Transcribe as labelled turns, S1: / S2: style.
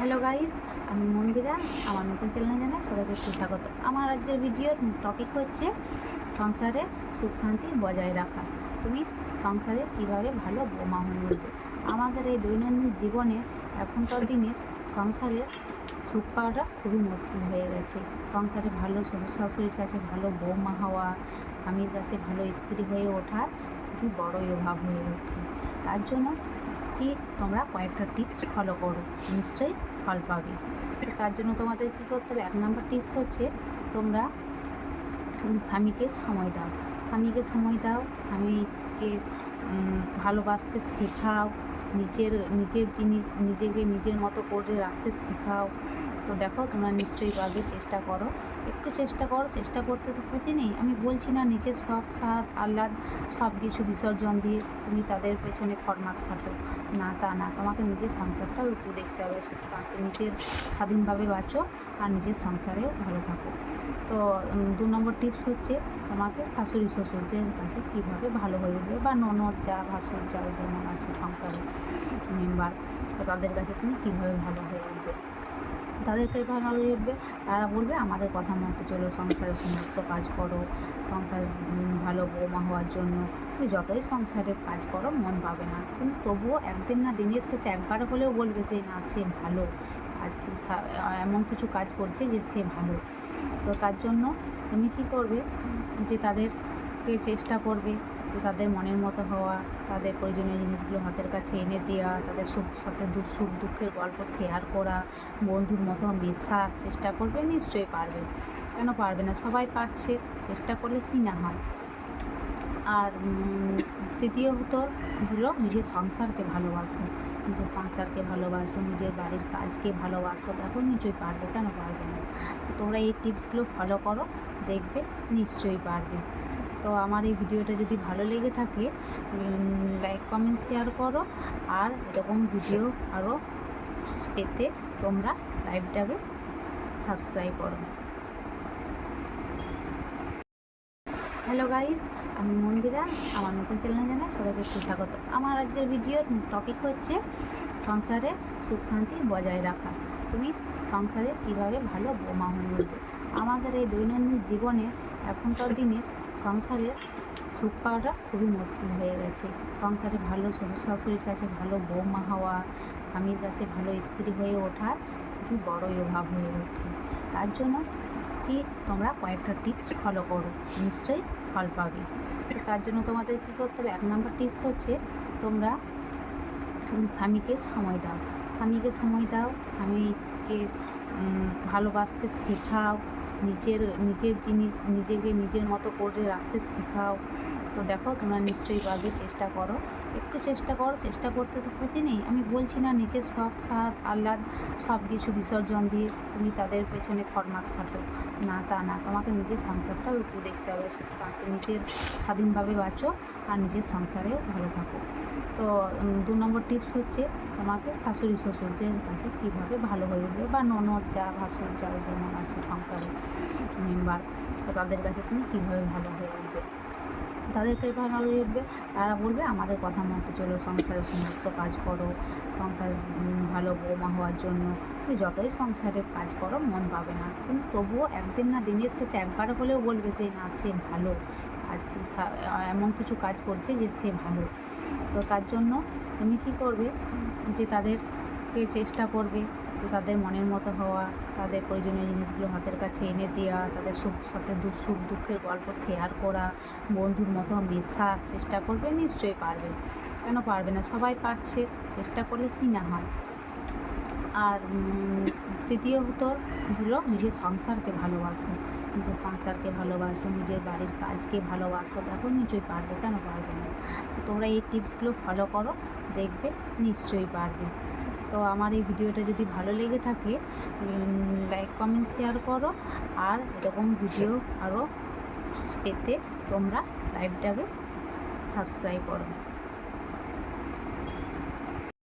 S1: Hello guys, আমি মন্দিরা। আমার নতুন চ্যানেলে জানাই সবাইকে সুস্বাগত। আমার আজকের ভিডিওর টপিক হচ্ছে সংসারে সুখ শান্তি বজায় রাখা। তুমি সংসারে কিভাবে ভালো বৌমা হয়ে উঠবে। আমাদের এই দৈনন্দিন জীবনে এখনকার দিনে সংসারে সুখ পাওয়াটা খুবই মুশকিল হয়ে গেছে। সংসারে ভালো শ্বশুর শাশুড়ির কাছে ভালো বৌমা হওয়া, স্বামীর কাছে ভালো স্ত্রী হয়ে ওঠা খুবই বড়ই অভাব হয়ে ওঠে। তার জন্য কি তোমরা কয়েকটা টিপস ফলো করো, নিশ্চয়ই ফল পাবে। তো তার জন্য তোমাদের কী করতে হবে, 1 নম্বর টিপস হচ্ছে তোমরা স্বামীকে সময় দাও। স্বামীকে সময় দাও, স্বামীকে ভালোবাসতে শেখাও, নিজের জিনিস নিজেকে নিজের মতো করে রাখতে শেখাও। তো দেখো তোমরা নিশ্চয়ই পারবে, চেষ্টা করো, একটু চেষ্টা করো। চেষ্টা করতে তো ক্ষতি নেই। আমি বলছি না নিজের শখ সাধ আহ্লাদ সব কিছু বিসর্জন দিয়ে তুমি তাদের পেছনে ফরমাস খাটো, না তা না। তোমাকে নিজের সংসারটাও একটু দেখতে হবে, সুখ শান্তি নিজের স্বাধীনভাবে বাঁচো আর নিজের সংসারেও ভালো থাকো। তো 2 নম্বর টিপস হচ্ছে তোমাকে শাশুড়ি শ্বশুরদের কাছে কীভাবে ভালো হয়ে উঠবে, বা ননদ যা ভাসুর যা যেমন আছে সংসারে মেম্বার, তো তাদের কাছে তুমি কীভাবে ভালো হয়ে উঠবে। তাদেরকে ভালো হয়ে উঠবে, তারা বলবে আমাদের কথা মতো চলো, সংসারের সমস্ত কাজ করো, সংসার ভালো বৌমা হওয়ার জন্য তুমি যতই সংসারে কাজ করো মন পাবে না, কিন্তু তবুও একদিন না দিনের শেষে একবার হলেও বলবে যে না সে ভালো আছে, এমন কিছু কাজ করছে যে সে ভালো। তো তার জন্য তুমি কী করবে, যে তাদেরকে চেষ্টা করবে যে তাদের মনের মতো হওয়া, তাদের প্রয়োজনীয় জিনিসগুলো হাতের কাছে এনে দেওয়া, তাদের সাথে সুখ দুঃখের গল্প শেয়ার করা, বন্ধুর মতো মেশা চেষ্টা করবে। নিশ্চয়ই পারবে, কেন পারবে না, সবাই পারছে, চেষ্টা করলে কি না হয়। আর তৃতীয়ত হলো নিজের সংসারকে ভালোবাসো, নিজের সংসারকে ভালোবাসো, নিজের বাড়ির কাজকে ভালোবাসো। দেখো নিশ্চয়ই পারবে, কেন পারবে না। তো তোমরা এই টিপসগুলো ফলো করো, দেখবে নিশ্চয়ই পারবে। তো আমার এই ভিডিওটা যদি ভালো লেগে থাকে লাইক কমেন্ট শেয়ার করো, আর এরকম ভিডিও আরও পেতে তোমরা লাইভটাকে সাবস্ক্রাইব করো। হ্যালো গাইস, আমি মন্দিরা। আমার নতুন চ্যানেলে জানাই সবাইকে সুস্বাগত। আমার আজকের ভিডিওর টপিক হচ্ছে সংসারে সুখ শান্তি বজায় রাখা। তুমি সংসারে কিভাবে ভালো বৌমা হয়ে উঠবে। আমাদের এই দৈনন্দিন জীবনে এখনকার দিনে সংসারে সুখ পাওয়াটা খুবই মুশকিল হয়ে গেছে। সংসারে ভালো শ্বশুর শাশুড়ির কাছে ভালো বৌমা হওয়া, স্বামীর কাছে ভালো স্ত্রী হয়ে ওঠা খুবই বড়ই অভাব হয়ে ওঠে। তার জন্য কি তোমরা কয়েকটা টিপস ফলো করো, নিশ্চয়ই ফল পাবে। তো তার জন্য তোমাদের কী করতে হবে, 1 নম্বর টিপস হচ্ছে তোমরা স্বামীকে সময় দাও। স্বামীকে সময় দাও, স্বামীকে ভালোবাসতে শেখাও, নিজের জিনিস নিজেকে নিজের মতো করে রাখতে শেখাও। তো দেখো তোমরা নিশ্চয়ই পারবে, চেষ্টা করো, একটু চেষ্টা করো। চেষ্টা করতে তো ক্ষতি নেই। আমি বলছি না নিজের শখ সাধ আহ্লাদ সব কিছু বিসর্জন দিয়ে তুমি তাদের পেছনে ফরমাস খাটো, না তা না। তোমাকে নিজের সংসারটাও একটু দেখতে হবে, সুখ শান্তি নিজের স্বাধীনভাবে বাঁচো আর নিজের সংসারেও ভালো থাকো। তো 2 নম্বর টিপস হচ্ছে তোমাকে শাশুড়ি শ্বশুরদের কাছে কীভাবে ভালো হয়ে উঠবে, বা ননদ যা ভাসুর যা যেমন আছে সংসারে মেম্বার, তো তাদের কাছে তুমি কীভাবে ভালো হয়ে উঠবে। তাদেরকে ভালো হয়ে উঠবে, তারা বলবে আমাদের কথা মতো চলো, সংসারের সমস্ত কাজ করো, সংসার ভালো বৌমা হওয়ার জন্য তুমি যতই সংসারে কাজ করো মন পাবে না, কিন্তু তবুও একদিন না দিনের শেষে একবার হলেও বলবে যে না সে ভালো আছে, এমন কিছু কাজ করছে যে সে ভালো। তো তার জন্য তুমি কী করবে, যে তাদেরকে চেষ্টা করবে যে তাদের মনের মতো হওয়া, তাদের প্রয়োজনীয় জিনিসগুলো হাতের কাছে এনে দেওয়া, তাদের সাথে সুখ দুঃখের গল্প শেয়ার করা, বন্ধুর মতো মেশা চেষ্টা করবে। নিশ্চয়ই পারবে, কেন পারবে না, সবাই পারছে, চেষ্টা করলে কি না হয়। আর তৃতীয়ত হলো নিজের সংসারকে ভালোবাসো, নিজের সংসারকে ভালোবাসো, নিজের বাড়ির কাজকে ভালোবাসো। দেখো নিশ্চয়ই পারবে, কেন পারবে না। তো তোমরা এই টিপসগুলো ফলো করো, দেখবে নিশ্চয়ই পারবে। তো আমার এই ভিডিওটা যদি ভালো লেগে থাকে লাইক কমেন্ট শেয়ার করো, আর এরকম ভিডিও আরও পেতে তোমরা লাইভটাকে সাবস্ক্রাইব করো।